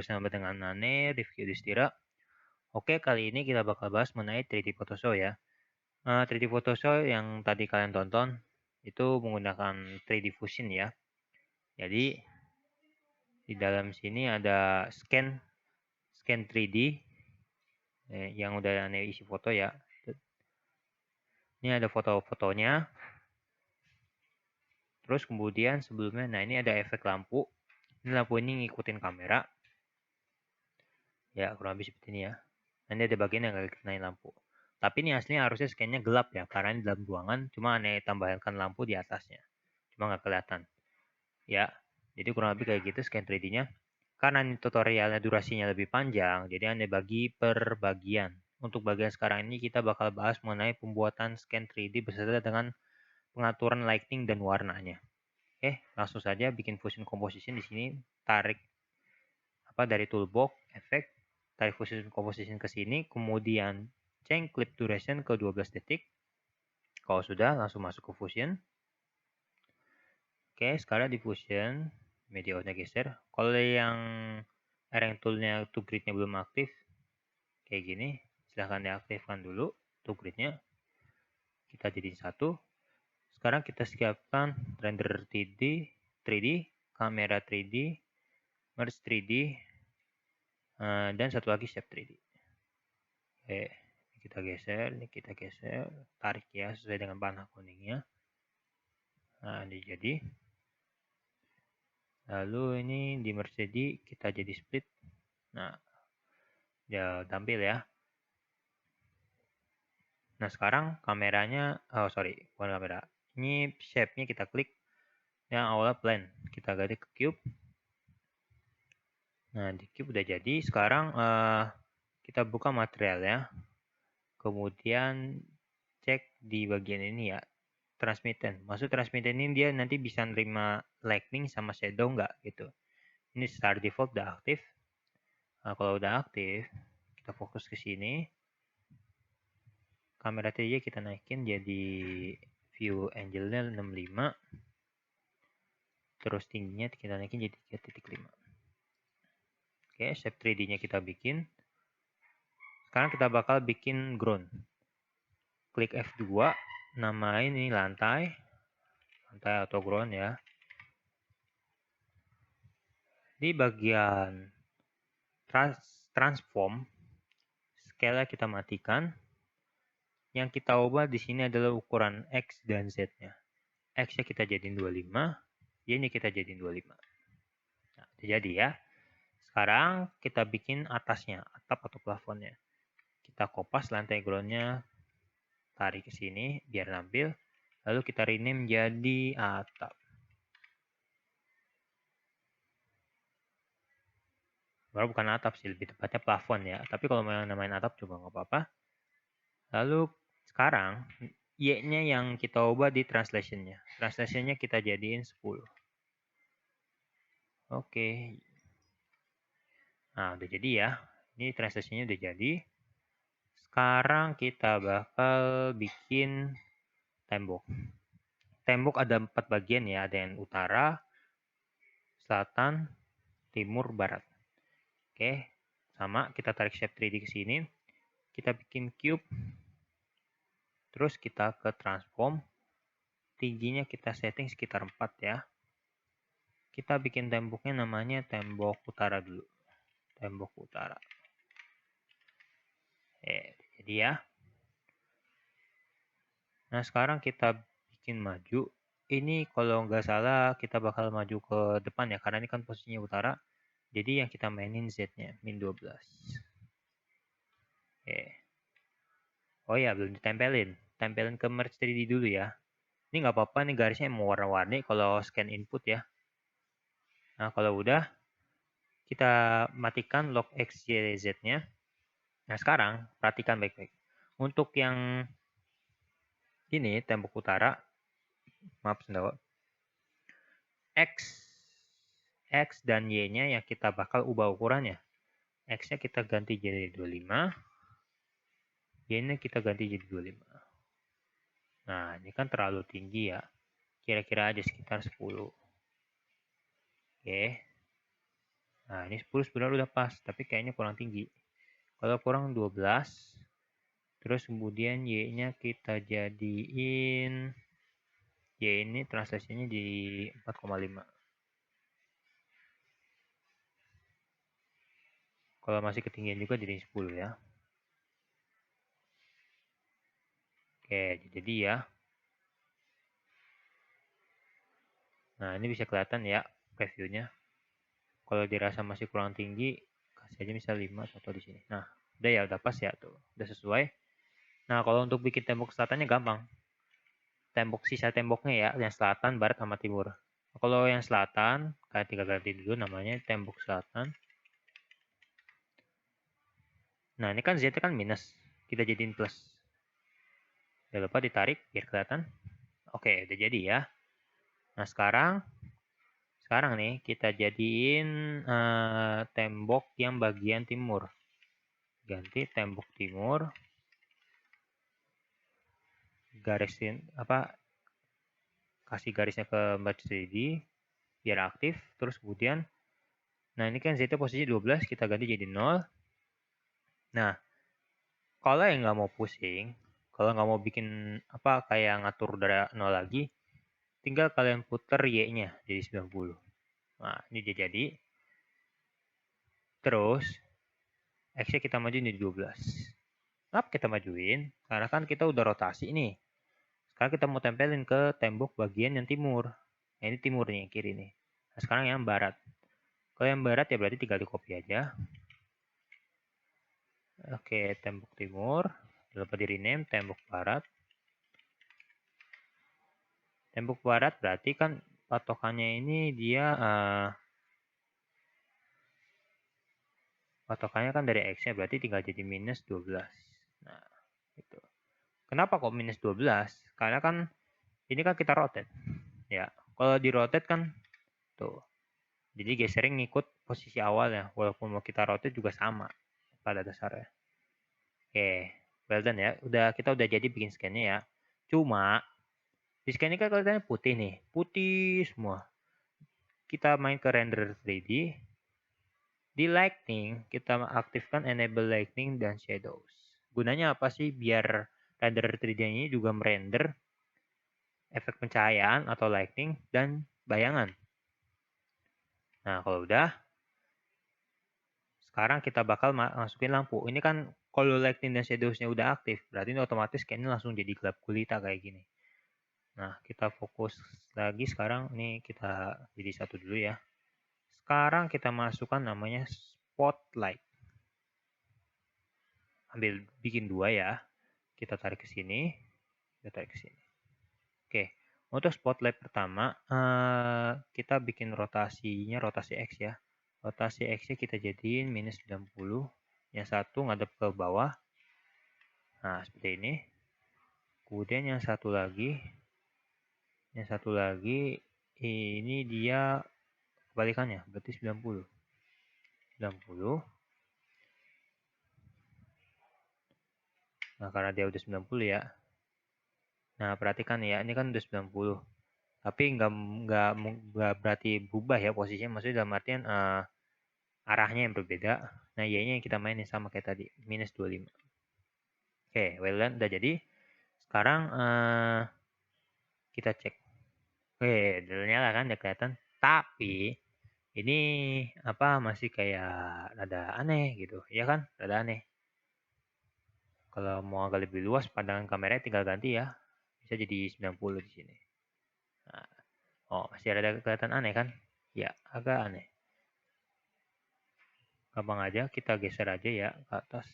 bersama dengan Nane, Rifki Yudhistira. Oke, kali ini kita bakal bahas mengenai 3D Photoshop ya. 3D Photoshop yang tadi kalian tonton itu menggunakan 3D Fusion ya. Jadi di dalam sini ada scan 3D yang udah Nane isi foto ya. Ini ada foto-fotonya. Terus kemudian sebelumnya, nah ini ada efek lampu. Ini lampu ini ngikutin kamera. Ya, kurang lebih seperti ini ya. Nanti ada bagian yang nggak kenain lampu. Tapi ini aslinya harusnya scan-nya gelap ya, karena ini dalam ruangan, cuma aneh tambahkan lampu di atasnya. Cuma nggak kelihatan. Ya, jadi kurang lebih kayak gitu scan 3D-nya. Karena ini tutorialnya durasinya lebih panjang, jadi aneh bagi per bagian. Untuk bagian sekarang ini kita bakal bahas mengenai pembuatan scan 3D beserta dengan pengaturan lighting dan warnanya. Langsung saja bikin fusion composition di sini, tarik dari toolbox, efek, tarik fusion composition ke sini, kemudian change clip duration ke 12 detik. Kalau sudah, langsung masuk ke fusion. Oke, sekarang di fusion, media outnya geser. Kalau yang arrange toolnya to grid-nya belum aktif, kayak gini, silahkan diaktifkan dulu to grid-nya. Kita jadiin satu. Sekarang kita siapkan render 3D, kamera 3D, merge 3D, dan satu lagi shape 3D. Oke, ini kita geser, tarik ya sesuai dengan panah kuningnya. Nah, ini jadi. Lalu ini di merge jadi kita jadi split. Nah, ya tampil ya. Nah, sekarang kameranya, bukan kamera. Ini shape-nya kita klik. Yang awalnya plane, kita ganti ke cube. Nah, di cube udah jadi. Sekarang kita buka material ya. Kemudian cek di bagian ini ya, transmitten. Maksud transmitten ini dia nanti bisa nerima lightning sama shadow nggak gitu. Ini star default udah aktif. Nah, kalau udah aktif, kita fokus ke sini. Kamera 3D kita naikin jadi view angle-nya 65. Terus tingginya kita naikin jadi 3.5. Oke, shape 3D-nya kita bikin. Sekarang kita bakal bikin ground. Klik F2, namain ini lantai atau ground ya. Di bagian transform, scale kita matikan. Yang kita ubah di sini adalah ukuran X dan Z-nya. X-nya kita jadiin 25, Y-nya kita jadiin 25. Nah, itu jadi ya. Sekarang kita bikin atasnya, atap atau plafonnya. Kita kopas lantai ground-nya, tarik ke sini biar nampil. Lalu kita rename jadi atap. Baru bukan atap sih, lebih tepatnya plafon ya. Tapi kalau mau namain atap juga nggak apa-apa. Lalu sekarang Y-nya yang kita ubah di translation-nya. Translation-nya kita jadiin 10. Oke. Nah, udah jadi ya. Ini translation-nya udah jadi. Sekarang kita bakal bikin tembok. Tembok ada 4 bagian ya. Ada yang utara, selatan, timur, barat. Oke. Sama, kita tarik shape 3D ke sini. Kita bikin cube. Terus kita ke transform. Tingginya kita setting sekitar 4 ya. Kita bikin temboknya namanya tembok utara dulu. Tembok utara. Jadi ya. Nah, sekarang kita bikin maju. Ini kalau nggak salah kita bakal maju ke depan ya. Karena ini kan posisinya utara. Jadi yang kita mainin Z-nya. Min 12. Oh ya, belum ditempelin. Tempelin ke merge 3D dulu ya. Ini nggak apa-apa nih garisnya mau warna-warni kalau scan input ya. Nah, kalau udah, kita matikan lock X, Y, Z-nya. Nah, sekarang perhatikan baik-baik. Untuk yang ini, tembok utara, maaf sendawa, X dan Y-nya yang kita bakal ubah ukurannya. X-nya kita ganti jadi 25, Y-nya kita ganti jadi 25. Nah, ini kan terlalu tinggi ya. Kira-kira aja sekitar 10. Oke. Nah, ini 10 sebenarnya udah pas, tapi kayaknya kurang tinggi. Kalau kurang 12, terus kemudian Y-nya kita jadiin, Y ini translasinya di 4,5. Kalau masih ketinggian juga jadi 10 ya. Oke, jadi ya. Nah, ini bisa kelihatan ya previewnya. Kalau dirasa masih kurang tinggi, kasih aja misal 5 atau di sini. Nah, udah ya, udah pas ya tuh. Udah sesuai. Nah, kalau untuk bikin tembok selatannya gampang. Tembok sisa temboknya ya, yang selatan, barat, sama timur. Kalau yang selatan, kayak tinggal ganti dulu namanya tembok selatan. Nah, ini kan Z kan minus. Kita jadiin plus. Jangan lupa ditarik biar kelihatan. Oke, udah jadi ya. Nah, sekarang nih kita jadiin tembok yang bagian timur. Ganti tembok timur. Garisin apa? Kasih garisnya ke Merge 3D biar aktif. Terus kemudian, nah ini kan Z posisi 12, kita ganti jadi 0. Nah, kalau yang nggak mau pusing, kalau nggak mau bikin apa kayak ngatur dari 0 lagi, tinggal kalian puter Y-nya jadi 90. Nah, ini dia jadi. Terus, X-nya kita majuin jadi 12. Kenapa kita majuin? Karena kan kita udah rotasi nih. Sekarang kita mau tempelin ke tembok bagian yang timur. Nah, ini timur nih, yang kiri nih. Nah, sekarang yang barat. Kalau yang barat ya berarti tinggal di copy aja. Oke, tembok timur. Lupa di rename, tembok barat. Tembok barat berarti kan patokannya ini dia patokannya kan dari X-nya, berarti tinggal jadi minus 12. Nah, itu. Kenapa kok minus 12? Karena kan ini kan kita rotate. Ya, kalau di rotate kan tuh. Jadi gesernya ngikut posisi awal ya, walaupun mau kita rotate juga sama pada dasarnya. Oke, well done ya. Kita udah jadi bikin scan-nya ya. Cuma di scan ini kan kelihatannya putih nih, putih semua. Kita main ke render 3D. Di lighting, kita aktifkan enable lighting dan shadows. Gunanya apa sih? Biar render 3D ini juga merender efek pencahayaan atau lighting dan bayangan. Nah, kalau udah, sekarang kita bakal masukin lampu. Ini kan kalau lighting dan shadows-nya udah aktif, berarti ini otomatis scan langsung jadi gelap gulita kayak gini. Nah, kita fokus lagi sekarang. Ini kita jadi satu dulu ya. Sekarang kita masukkan namanya spotlight. Ambil bikin 2 ya. Kita tarik ke sini. Kita tarik ke sini. Oke. Untuk spotlight pertama, kita bikin rotasinya rotasi X ya. Rotasi X-nya kita jadiin minus 90. Yang satu ngadep ke bawah. Nah, seperti ini. Kemudian yang satu lagi ini dia kebalikannya, berarti 90. 90. Nah, karena dia udah 90 ya. Nah, perhatikan ya, ini kan udah 90. Tapi nggak berarti berubah ya posisinya, maksudnya dalam artian arahnya yang berbeda. Nah, Y-nya yang kita mainin sama kayak tadi, minus 25. Oke, well done, udah jadi. Sekarang kita cek. Oke, udah nyala kan, udah kelihatan. Tapi ini apa masih kayak rada aneh gitu, ya kan? Rada aneh. Kalau mau agak lebih luas pandangan kameranya tinggal ganti ya. Bisa jadi 90 di sini. Nah, oh, masih ada kelihatan aneh kan? Ya, agak aneh. Gampang aja, kita geser aja ya ke atas.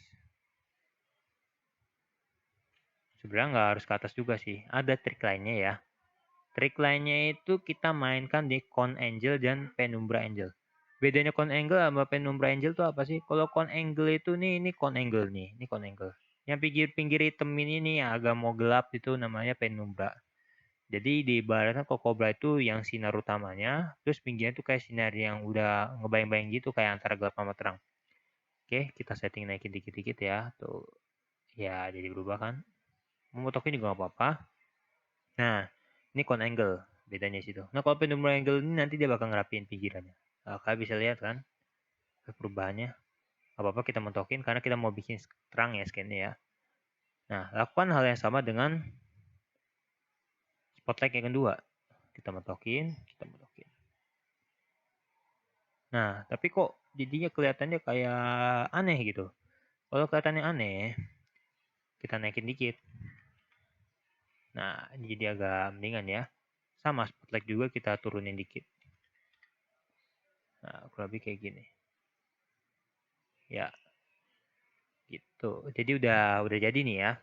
Sebenarnya nggak harus ke atas juga sih. Ada trik lainnya ya. Trik lainnya itu kita mainkan di Cone Angle dan Penumbra Angle. Bedanya Cone Angle sama Penumbra Angle itu apa sih? Kalau Cone Angle itu ini Cone Angle nih. Ini Cone Angle. Yang pinggir-pinggir hitam ini nih yang agak mau gelap itu namanya Penumbra. Jadi di ibaratnya Cobra itu yang sinar utamanya, terus pinggirnya tuh kayak sinar yang udah ngebayang-bayang gitu kayak antara gelap sama terang. Oke, kita setting naikin dikit-dikit ya. Tuh, ya jadi berubah kan. Memotoknya juga nggak apa-apa. Nah, ini cone angle bedanya situ. Nah, kalau penumbra angle ini nanti dia bakal ngerapiin pinggirannya. Nah, kalian bisa lihat kan? perubahannya. Apa-apa kita mentokin karena kita mau bikin terang ya scan-nya ya. Nah, lakukan hal yang sama dengan spotlight yang kedua. Kita mentokin. Nah, tapi kok jadinya kelihatannya kayak aneh gitu. Kalau kelihatannya aneh, kita naikin dikit. Nah, jadi agak mendingan ya. Sama spotlight juga kita turunin dikit. Nah, kurang lebih kayak gini. Ya, gitu. Jadi udah jadi nih ya.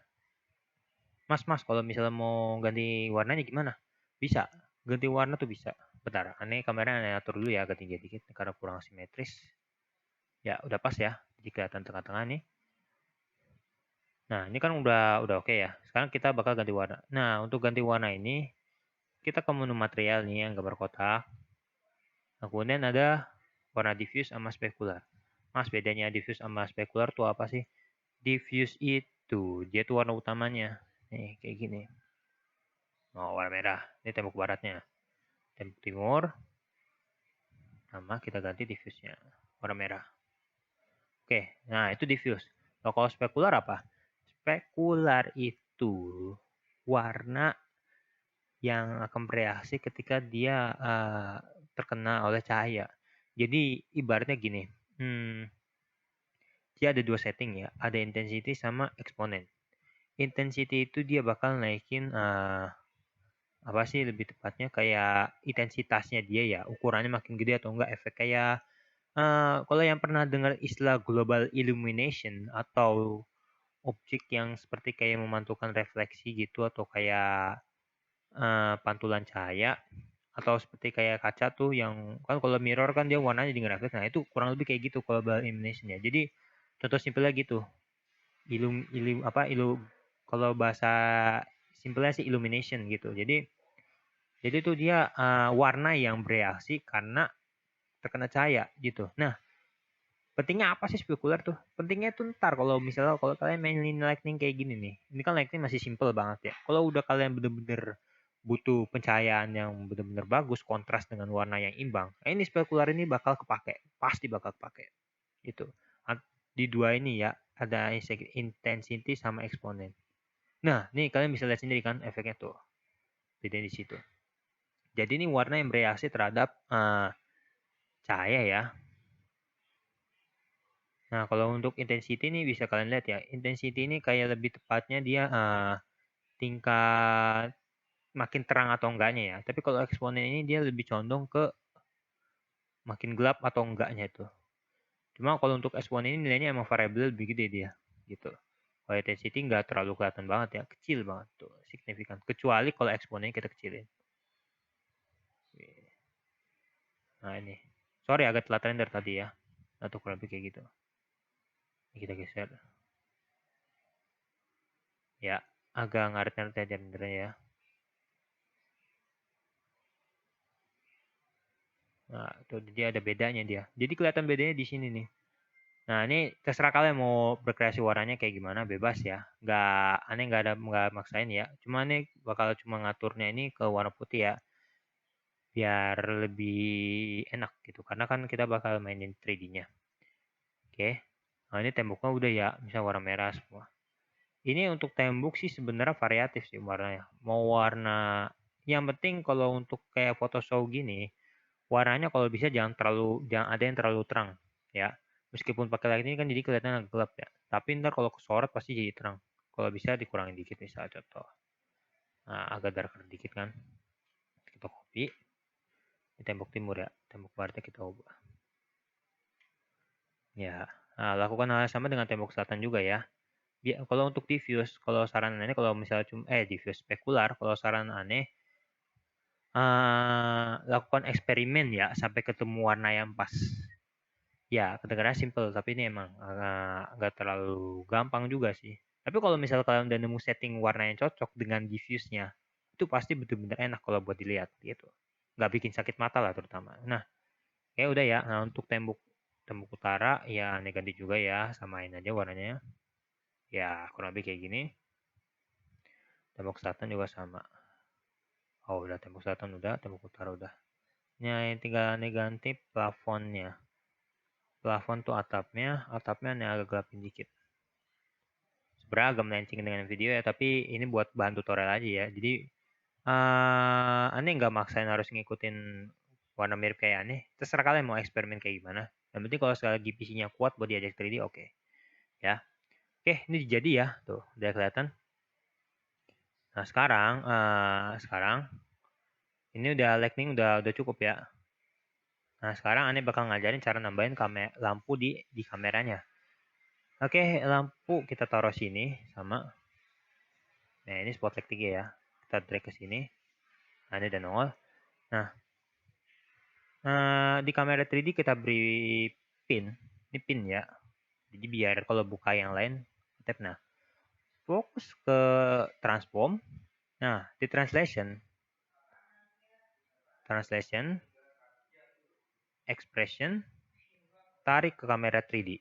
Mas, kalau misalnya mau ganti warnanya gimana? Bisa. Ganti warna tuh bisa. Bentar, kameranya aneh atur dulu ya, ganti dikit karena kurang simetris. Ya, udah pas ya. Jadi kelihatan tengah-tengah nih. Nah, ini kan udah oke ya. Sekarang kita bakal ganti warna. Nah, untuk ganti warna ini, kita ke menu material nih yang gambar kotak. Nah, kemudian ada warna diffuse sama specular. Mas, bedanya diffuse sama specular tuh apa sih? Diffuse itu, dia tuh warna utamanya. Nih, kayak gini. Oh, warna merah. Ini tembok baratnya. Tembok timur. Sama kita ganti diffuse-nya. Warna merah. Oke, nah itu diffuse. Nah, kalau spekular apa? Spekular itu warna yang akan bereaksi ketika dia terkena oleh cahaya. Jadi ibaratnya gini, dia ada dua setting ya, ada intensity sama eksponen. Intensity itu dia bakal naikin apa sih lebih tepatnya kayak intensitasnya dia ya, ukurannya makin gede atau enggak efek kayak kalau yang pernah dengar istilah global illumination atau objek yang seperti kayak memantulkan refleksi gitu atau kayak pantulan cahaya atau seperti kayak kaca tuh yang kan kalau mirror kan dia warnanya dengan refleks. Nah, itu kurang lebih kayak gitu global illumination ya. Jadi contoh simpelnya gitu. Kalau bahasa simpelnya sih illumination gitu. Jadi tuh dia warna yang bereaksi karena terkena cahaya gitu. Nah, pentingnya apa sih spekular tuh? Pentingnya tuh ntar kalau misalnya kalau kalian mainin lightning kayak gini nih. Ini kan lightning masih simple banget ya. Kalau udah kalian bener-bener butuh pencahayaan yang bener-bener bagus, kontras dengan warna yang imbang, ini spekular ini bakal kepake. Pasti bakal kepake. Itu. Di dua ini ya, ada intensity sama eksponen. Nah, nih kalian bisa lihat sendiri kan efeknya tuh. Beda di situ. Jadi ini warna yang bereaksi terhadap cahaya ya. Nah, kalau untuk intensity ini bisa kalian lihat ya. Intensity ini kayak lebih tepatnya dia tingkat makin terang atau enggaknya ya. Tapi kalau eksponen ini dia lebih condong ke makin gelap atau enggaknya itu. Cuma kalau untuk eksponen ini nilainya emang variabel lebih gede dia gitu. Kalau intensity nggak terlalu kelihatan banget ya, kecil banget tuh, signifikan. Kecuali kalau eksponennya kita kecilin. Nah ini, sorry agak telat render tadi ya, atau kurang lebih kayak gitu. Ini kita geser. Ya, agak ngaret-ngaret aja rendernya ya. Nah, itu dia ada bedanya dia. Jadi kelihatan bedanya di sini nih. Nah, ini terserah kalian mau berkreasi warnanya kayak gimana, bebas ya. Nggak maksain ya. Cuma ini bakal cuma ngaturnya ini ke warna putih ya, biar lebih enak gitu. Karena kan kita bakal mainin 3D-nya. Oke. Nah, ini temboknya udah ya, bisa warna merah semua. Ini untuk tembok sih sebenarnya variatif sih warnanya. Mau warna, yang penting kalau untuk kayak foto show gini, warnanya kalau bisa jangan ada yang terlalu terang ya. Meskipun pakai light ini kan jadi kelihatan agak gelap ya. Tapi ntar kalau kesorot pasti jadi terang. Kalau bisa dikurangin dikit misalnya contoh. Nah, agak darker dikit kan. Kita copy. Di tembok timur ya. Tembok baratnya kita ubah. Ya. Nah, lakukan hal yang sama dengan tembok selatan juga ya. Kalau untuk diffuse, kalau saran aneh kalau misalnya diffuse spekular, kalau saran aneh lakukan eksperimen ya sampai ketemu warna yang pas. Ya, kedengarannya simple, tapi ini emang nggak terlalu gampang juga sih. Tapi kalau misalnya kalian udah nemu setting warna yang cocok dengan diffuse-nya, itu pasti bener-bener enak kalau buat dilihat gitu. Nggak bikin sakit mata lah terutama. Nah, ya udah ya. Nah, untuk tembok tembok utara ya aneh ganti juga ya, samain aja warnanya. Ya, kurang lebih kayak gini. Tembok selatan juga sama. Oh, udah tembok selatan udah, tembok utara udah. Nah, yang tinggal aneh ganti plafonnya. plafon tuh atapnya nih agak gelapin dikit. Sebenarnya agak melenceng dengan video ya, tapi ini buat bahan tutorial aja ya. Jadi aneh nggak maksain harus ngikutin warna mirip kayak aneh. Terserah kalian mau eksperimen kayak gimana. Yang penting kalau sekali lagi PC-nya kuat buat diajak 3D, oke. Ya. Oke, ini jadi ya. Tuh, udah kelihatan. Nah, sekarang ini udah lightning udah cukup ya. Nah, sekarang aneh bakal ngajarin cara nambahin lampu di kameranya. Oke, lampu kita taruh sini sama. Nah, ini spotlight 3 ya. Kita drag ke sini. Nah, ini udah nongol. Nah, di kamera 3D kita beri pin. Ini pin ya. Jadi biar kalau buka yang lain, tap. Nah, fokus ke transform. Nah, di translation, expression, tarik ke kamera 3D.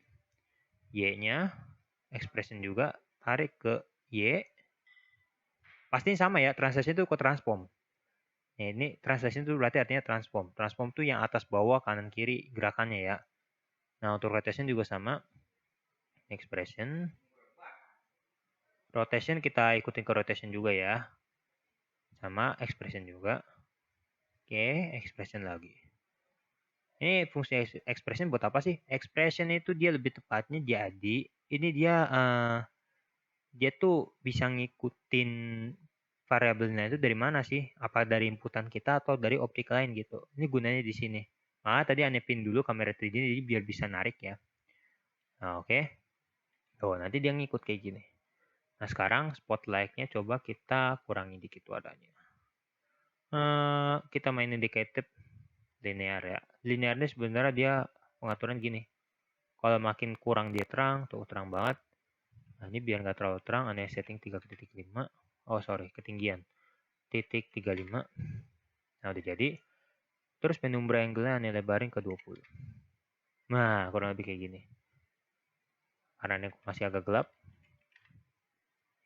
Y-nya, expression juga, tarik ke Y. Pasti sama ya, translation itu ke transform. Nah, ini translation itu berarti artinya transform. Transform itu yang atas bawah, kanan kiri gerakannya ya. Nah, untuk rotation juga sama. Expression. Rotation kita ikutin ke rotation juga ya. Sama expression juga. Oke, expression lagi. Ini fungsi expression buat apa sih? Expression itu dia lebih tepatnya jadi ini dia tuh bisa ngikutin variabelnya itu dari mana sih? Apa dari inputan kita atau dari optik lain gitu. Ini gunanya di sini. Tadi aneh pin dulu kamera 3D jadi biar bisa narik ya. Nah, oke. Tuh, nanti dia ngikut kayak gini. Nah, sekarang spotlight-nya coba kita kurangi dikit warnanya. Kita main indicated linear ya. Linear ini sebenarnya dia pengaturan gini. Kalau makin kurang dia terang, tuh terang banget. Nah, ini biar nggak terlalu terang, aneh setting 3,5. Oh, sorry, ketinggian. 0,35. Nah, udah jadi. Terus penumbra angle-nya aneh lebarin ke 20. Nah, kurang lebih kayak gini. Karena ini masih agak gelap.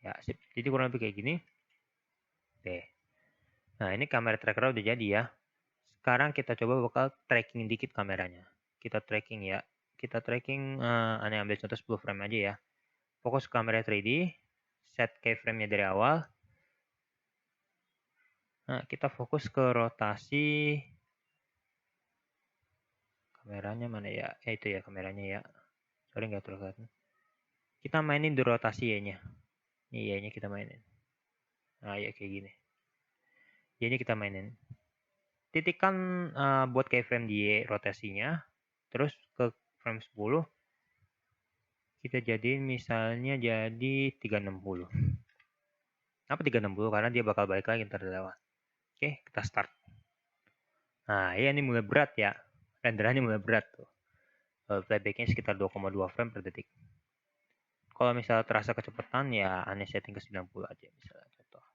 Ya, sip. Jadi kurang lebih kayak gini. Oke. Nah, ini kamera tracker udah jadi ya. Sekarang kita coba bakal tracking dikit kameranya. Kita tracking ya. Kita tracking, aneh ambil contoh 10 frame aja ya. Fokus ke kamera 3D. Set keyframe-nya dari awal. Nah, kita fokus ke rotasi. Kameranya mana ya? Itu ya kameranya ya. Sorry nggak terlalu kelihatan. Kita mainin di rotasi Y-nya. Ini Y-nya kita mainin. Nah, ya kayak gini. Y-nya kita mainin. Titikkan buat keyframe di rotasinya. Terus ke frame 10. Kita jadiin misalnya jadi 360. Kenapa 360? Karena dia bakal balik lagi ntar lewat. Oke, kita start. Nah, ya ini mulai berat ya. Renderannya mulai berat tuh. Playbacknya sekitar 2,2 frame per detik. Kalau misalnya terasa kecepatan ya aneh setting ke 90 aja misalnya contoh.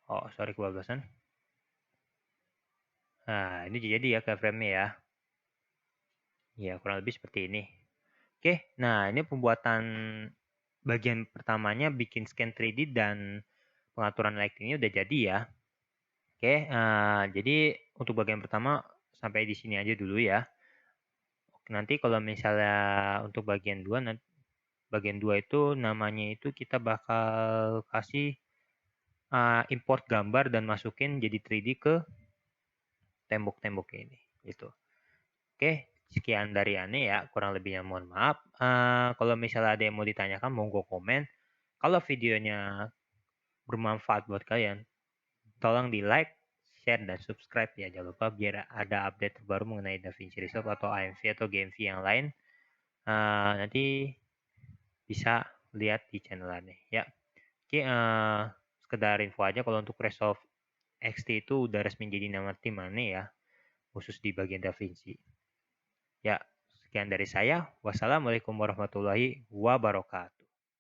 Oh, sorry kebablasan. Nah, ini jadi ya keyframe-nya ya. Ya, kurang lebih seperti ini. Oke, nah ini pembuatan bagian pertamanya bikin scan 3D dan pengaturan lighting-nya udah jadi ya. Oke, jadi untuk bagian pertama sampai di sini aja dulu ya. Nanti kalau misalnya untuk bagian 2, itu namanya itu kita bakal kasih import gambar dan masukin jadi 3D ke tembok-tembok ini gitu. Oke, sekian dari Ane ya, kurang lebihnya mohon maaf. Kalau misalnya ada yang mau ditanyakan monggo komen. Kalau videonya bermanfaat buat kalian, tolong di like, share, dan subscribe ya. Jangan lupa biar ada update terbaru mengenai DaVinci Resolve atau AMV atau GMV yang lain. Nanti bisa lihat di channel Ane ya. Oke, sekedar info aja kalau untuk Resolve XT itu udah resmi jadi nama tim Ane ya, khusus di bagian DaVinci. Ya, sekian dari saya. Wassalamualaikum warahmatullahi wabarakatuh.